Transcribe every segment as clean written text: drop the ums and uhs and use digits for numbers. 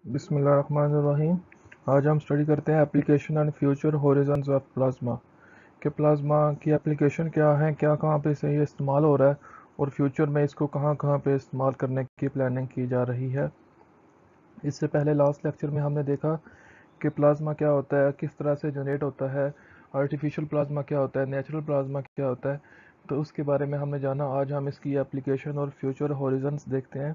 बिस्मिल्लाहिर्रहमानिर्रहीम। आज हम स्टडी करते हैं application and future Horizons of plasma कि प्लाज्मा की एप्लीकेशन क्या है, क्या कहाँ पे से ये इस्तेमाल हो रहा है और फ्यूचर में इसको कहाँ कहाँ पे इस्तेमाल करने की प्लानिंग की जा रही है। इससे पहले लास्ट लेक्चर में हमने देखा कि प्लाज्मा क्या होता है, किस तरह से जनरेट होता है, आर्टिफिशियल प्लाज्मा क्या होता है, नेचुरल प्लाज्मा क्या होता है, तो उसके बारे में हमने जाना। आज हम इसकी एप्लीकेशन और फ्यूचर होरिजन्स देखते हैं।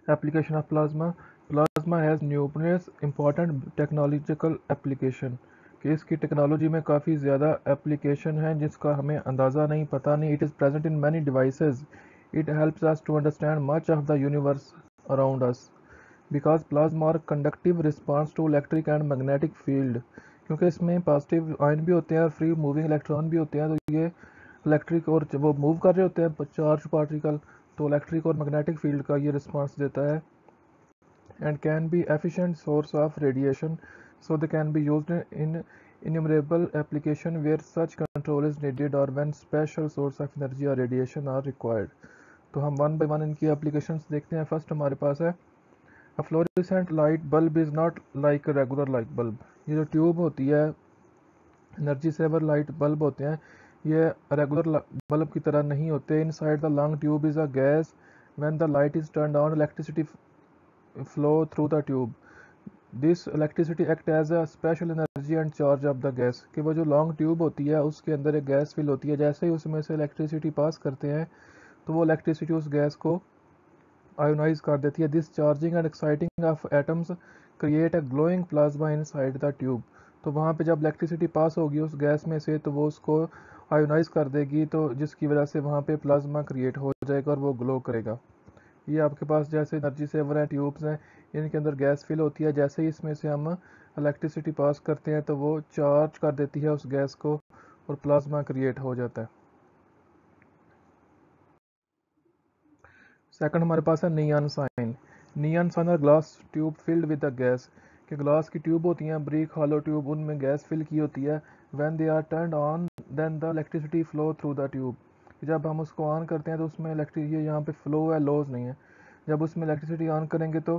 Application of plasma. Plasma has numerous important technological application कि इसकी टेक्नोलॉजी में काफ़ी ज़्यादा एप्लीकेशन है जिसका हमें अंदाज़ा नहीं, पता नहीं। It is present in many devices. It helps us to understand much of the universe around us because plasma are conductive response to electric and magnetic field. क्योंकि इसमें पॉजिटिव आयन भी होते हैं और फ्री मूविंग इलेक्ट्रॉन भी होते हैं, तो ये इलेक्ट्रिक और जब वो मूव कर रहे होते हैं चार्ज पार्टिकल, तो इलेक्ट्रिक और मैग्नेटिक फील्ड का ये रिस्पॉन्स देता है and can be efficient source of radiation, so they can be used in innumerable application where such control is needed or when special source of energy or radiation are required. तो हम one by one इनकी applications देखते हैं। First हमारे पास है a fluorescent light bulb is not like regular light bulb. ये जो ट्यूब होती है, एनर्जी सेवर लाइट बल्ब होते हैं, ये रेगुलर बल्ब की तरह नहीं होते। Inside the long tube is a gas. When the light is turned on, electricity flow through the tube. This electricity act as a special energy and charge of the gas. कि वो जो long tube होती है उसके अंदर एक gas fill होती है, जैसे ही उसमें से इलेक्ट्रिसिटी पास करते हैं तो वो इलेक्ट्रिसिटी उस गैस को आयोनाइज कर देती है. This charging and exciting of atoms create a glowing plasma inside the tube. तो वहाँ पे जब इलेक्ट्रिसिटी पास होगी उस गैस में से तो वो उसको आयोनाइज कर देगी, तो जिसकी वजह से वहाँ पे प्लाज्मा क्रिएट हो जाएगा और वो ग्लो करेगा. ये आपके पास जैसे एनर्जी सेवर हैं, ट्यूब्स हैं, इनके अंदर गैस फिल होती है, जैसे ही इसमें से हम इलेक्ट्रिसिटी पास करते हैं तो वो चार्ज कर देती है उस गैस को और प्लाज्मा क्रिएट हो जाता है. सेकंड हमारे पास है नियॉन साइन. नियॉन साइन और glass tube filled with the gas. कि ग्लास की ट्यूब होती हैं, ब्रिक हॉलो ट्यूब, उनमें गैस फिल की होती है. When they are turned on then the electricity flow through the tube. जब हम उसको ऑन करते हैं तो उसमें इलेक्ट्रिक, ये यहाँ पे फ्लो है, लॉज नहीं है. जब उसमें इलेक्ट्रिसिटी ऑन करेंगे तो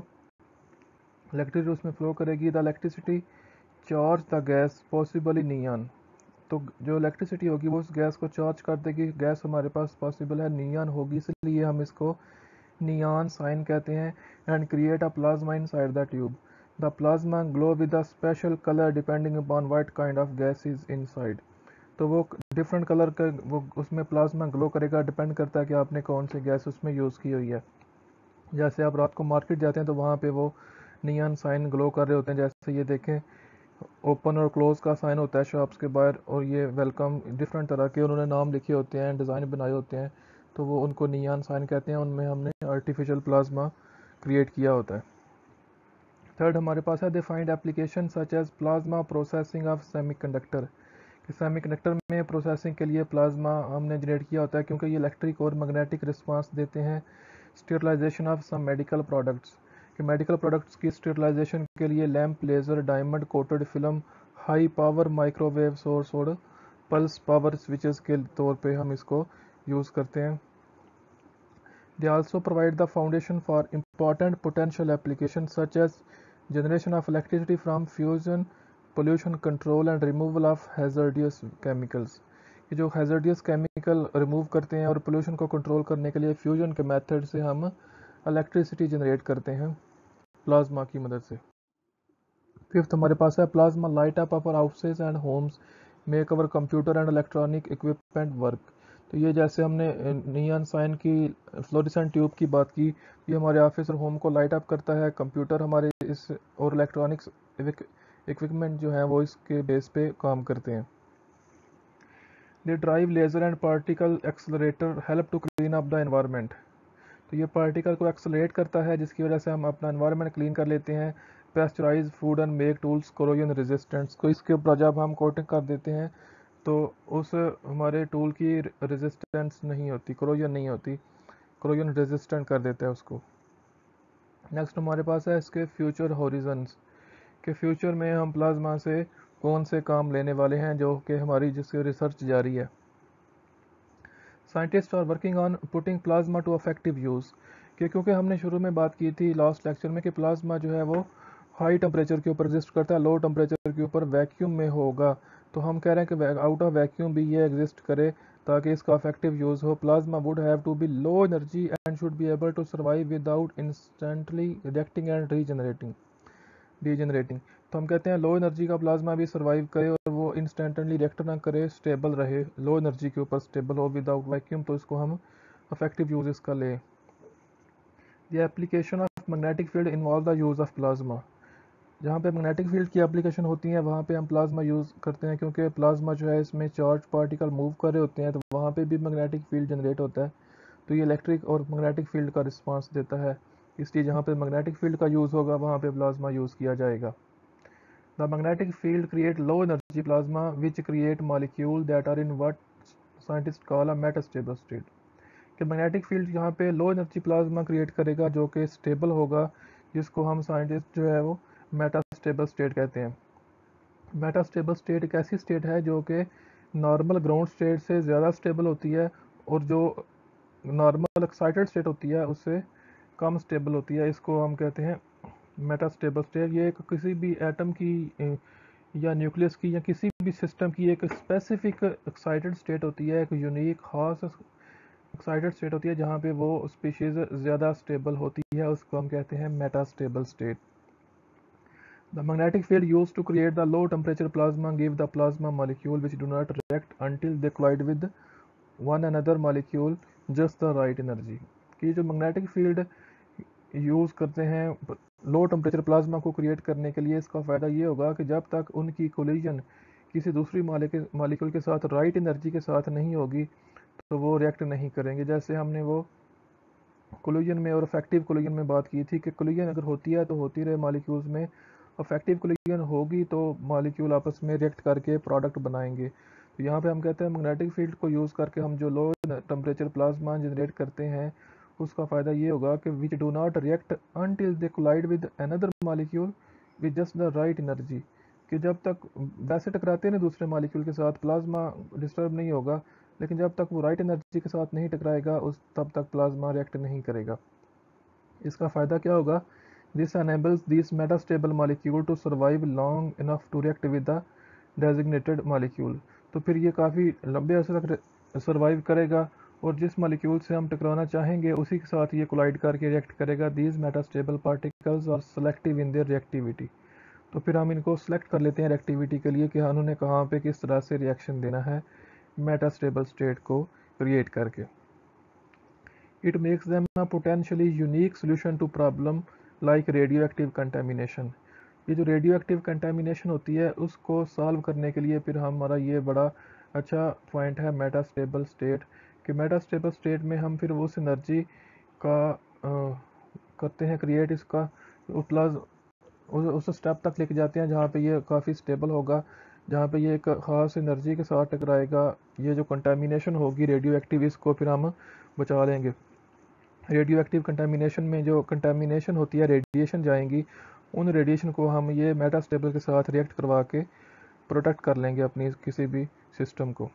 इलेक्ट्रिसिटी उसमें फ्लो करेगी. The electricity charge the gas possibly neon. तो जो इलेक्ट्रिसिटी होगी वो उस गैस को चार्ज कर देगी. गैस हमारे पास पॉसिबल है, नियॉन होगी, इसलिए हम इसको नियॉन साइन कहते हैं. And create a plasma inside the tube. The plasma glow with a special colour depending upon what kind of gas is inside. तो वो डिफरेंट कलर का वो उसमें प्लाज्मा ग्लो करेगा, डिपेंड करता है कि आपने कौन सी गैस उसमें यूज़ की हुई है. जैसे आप रात को मार्केट जाते हैं तो वहाँ पे वो नियॉन साइन ग्लो कर रहे होते हैं. जैसे ये देखें, ओपन और क्लोज का साइन होता है शॉप्स के बाहर, और ये वेलकम, डिफरेंट तरह के उन्होंने नाम लिखे होते हैं, डिज़ाइन बनाए होते हैं, तो वो उनको नियॉन साइन कहते हैं. उनमें हमने आर्टिफिशियल प्लाज्मा क्रिएट किया होता है. थर्ड हमारे पास है defined application such as plasma processing of semiconductor. कि सेमीकंडक्टर में प्रोसेसिंग के लिए प्लाज्मा हमने जनरेट किया होता है क्योंकि ये इलेक्ट्रिक और मैग्नेटिक रिस्पांस देते हैं. Sterilization of some medical products. कि मेडिकल प्रोडक्ट्स की स्टेरिलाइजेशन के लिए lamp, laser, diamond coated film, high power microwave source और पल्स पावर स्विचेस के तौर पे हम इसको यूज़ करते हैं. They also provide the foundation for important potential applications such as generation of electricity from fusion, pollution control and removal of hazardous chemicals. ये जो hazardous chemical रिमूव करते हैं और पोल्यूशन को कंट्रोल करने के लिए फ्यूजन के मेथड से हम इलेक्ट्रिसिटी जनरेट करते हैं प्लाज्मा की मदद से. फिफ्थ हमारे पास है plasma light up our houses and homes, make our computer and electronic equipment work. तो ये जैसे हमने नियॉन साइन की फ्लोरेसेंट ट्यूब की बात की, ये हमारे ऑफिस और होम को लाइट अप करता है. कंप्यूटर हमारे इस और इलेक्ट्रॉनिक्स इक्विपमेंट जो हैं वो इसके बेस पे काम करते हैं. They drive laser and particle accelerator help to clean up the environment. तो ये पार्टिकल को एक्सलरेट करता है जिसकी वजह से हम अपना एनवायरनमेंट क्लीन कर लेते हैं. Pasteurise food and make tools corrosion resistants. को इसके ऊपर जब हम कोटिंग कर देते हैं तो उस हमारे टूल की रेजिस्टेंस नहीं होती, कोरोजन नहीं होती, कोरोजन रेजिस्टेंट कर देता है उसको. नेक्स्ट हमारे पास है इसके फ्यूचर होरिजन्स. के फ्यूचर में हम प्लाज्मा से कौन से काम लेने वाले हैं जो कि हमारी जिसकी रिसर्च जारी है. Scientist are working on putting plasma to effective use. कि क्योंकि हमने शुरू में बात की थी लास्ट लेक्चर में कि प्लाज्मा जो है वो हाई टेम्परेचर के ऊपर एग्जिस्ट करता है, लो टेम्परेचर के ऊपर वैक्यूम में होगा। तो हम कह रहे हैं कि आउट ऑफ वैक्यूम भी ये एग्जिस्ट करे ताकि इसका इफेक्टिव यूज़ हो। Plasma would have to be low energy and should be able to survive without instantly reacting and degenerating. तो हम कहते हैं लो एनर्जी का प्लाज्मा भी सर्वाइव करे और वो इंस्टेंटली रिएक्ट ना करे, स्टेबल रहे, लो एनर्जी के ऊपर स्टेबल हो विदाउट वैक्यूम, तो इसको हम इफेक्टिव यूज़ इसका लें। The application of magnetic field involve the use of plasma. जहाँ पे मैग्नेटिक फील्ड की एप्लीकेशन होती है वहाँ पे हम प्लाज्मा यूज़ करते हैं, क्योंकि प्लाज्मा जो है इसमें चार्ज पार्टिकल मूव कर रहे होते हैं, तो वहाँ पे भी मैग्नेटिक फील्ड जनरेट होता है। तो ये इलेक्ट्रिक और मैग्नेटिक फील्ड का रिस्पांस देता है, इसलिए जहाँ पे मैग्नेटिक फील्ड का यूज़ होगा वहाँ पे प्लाज्मा यूज़ किया जाएगा। The magnetic field create low energy plasma which create molecule that are in what scientist call a metastable state. कि मैग्नेटिक फील्ड यहाँ पे लो एनर्जी प्लाज्मा क्रिएट करेगा जो कि स्टेबल होगा, जिसको हम साइंटिस्ट जो है वो मेटास्टेबल स्टेट कहते हैं। मेटास्टेबल स्टेट एक ऐसी स्टेट है जो कि नॉर्मल ग्राउंड स्टेट से ज़्यादा स्टेबल होती है और जो नॉर्मल एक्साइटेड स्टेट होती है उससे कम स्टेबल होती है। इसको हम कहते हैं मेटास्टेबल स्टेट। ये किसी भी एटम की या न्यूक्लियस की या किसी भी सिस्टम की एक स्पेसिफिक एक्साइटेड स्टेट होती है, एक यूनिक खास एक्साइटेड स्टेट होती है जहाँ पे वो स्पीशीज़ ज़्यादा स्टेबल होती है, उसको हम कहते हैं metastable state. The magnetic field used to create the low temperature plasma give the plasma molecule which do not react until they collide with one another molecule just the right energy। कि जो magnetic field use करते हैं low temperature plasma को create करने के लिए, इसका फ़ायदा ये होगा कि जब तक उनकी कोलिजन किसी दूसरी मालिक्यूल के साथ राइट एनर्जी के साथ नहीं होगी तो वो रिएक्ट नहीं करेंगे। जैसे हमने वो कोलिजन में और इफेक्टिव कोलिजन में बात की थी कि कोलिजन अगर होती है तो होती रहे मालिक्यूल्स में, इफेक्टिव कोलिजन होगी तो मॉलिक्यूल आपस में रिएक्ट करके प्रोडक्ट बनाएंगे। तो यहाँ पे हम कहते हैं मैग्नेटिक फील्ड को यूज़ करके हम जो लो टेम्परेचर प्लाज्मा जनरेट करते हैं उसका फ़ायदा ये होगा कि which do not react until they collide with another molecule with just the right energy. कि जब तक वैसे टकराते हैं ना दूसरे मॉलिक्यूल के साथ, प्लाज्मा डिस्टर्ब नहीं होगा, लेकिन जब तक वो राइट एनर्जी के साथ नहीं टकराएगा उस तब तक प्लाज्मा रिएक्ट नहीं करेगा। इसका फ़ायदा क्या होगा? This enables these metastable molecule to survive long enough to react with the designated molecule। तो फिर ये काफ़ी लंबे अरसे तक सर्वाइव करेगा और जिस मॉलिक्यूल से हम टकराना चाहेंगे उसी के साथ ये कोलाइड करके रिएक्ट करेगा। These metastable particles are selective in their reactivity. तो फिर हम इनको सेलेक्ट कर लेते हैं रिएक्टिविटी के लिए कि उन्होंने कहाँ पे किस तरह से रिएक्शन देना है मेटास्टेबल स्टेट को क्रिएट करके। It makes them a potentially unique solution to problem like radioactive contamination। ये जो रेडियो एक्टिव कंटेमिनेशन होती है उसको सॉल्व करने के लिए फिर हमारा ये बड़ा अच्छा पॉइंट है मेटास्टेबल स्टेट। कि मेटास्टेबल स्टेट में हम फिर उस एनर्जी का करते हैं क्रिएट, इसका प्लस उस स्टेप तक लेके जाते हैं जहाँ पे ये काफ़ी स्टेबल होगा, जहाँ पे ये एक ख़ास एनर्जी के साथ टकराएगा। ये जो कंटेमिनेशन होगी रेडियो एक्टिव इसको फिर हम बचा लेंगे। रेडियो एक्टिव कंटेमिनेशन में जो कंटेमिनेशन होती है रेडिएशन जाएंगी, उन रेडिएशन को हम ये मेटास्टेबल के साथ रिएक्ट करवा के प्रोटेक्ट कर लेंगे अपनी किसी भी सिस्टम को।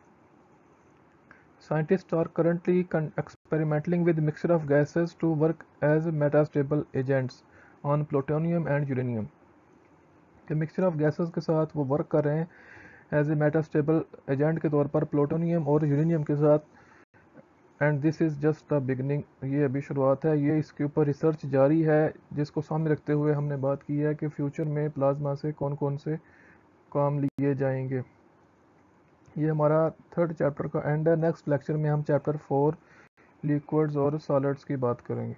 Scientists are currently experimenting with mixture of gases to work as metastable agents on plutonium and uranium। कि मिक्सचर ऑफ गैसेस के साथ वो वर्क कर रहे हैं एज ए मेटास्टेबल एजेंट के तौर पर प्लूटोनियम और यूरेनियम के साथ। And this is just the beginning, ये अभी शुरुआत है, ये इसके ऊपर रिसर्च जारी है जिसको सामने रखते हुए हमने बात की है कि फ्यूचर में प्लाज्मा से कौन कौन से काम लिए जाएंगे। ये हमारा थर्ड चैप्टर का एंड है। नेक्स्ट लेक्चर में हम चैप्टर 4 लिक्विड्स और सॉलिड्स की बात करेंगे।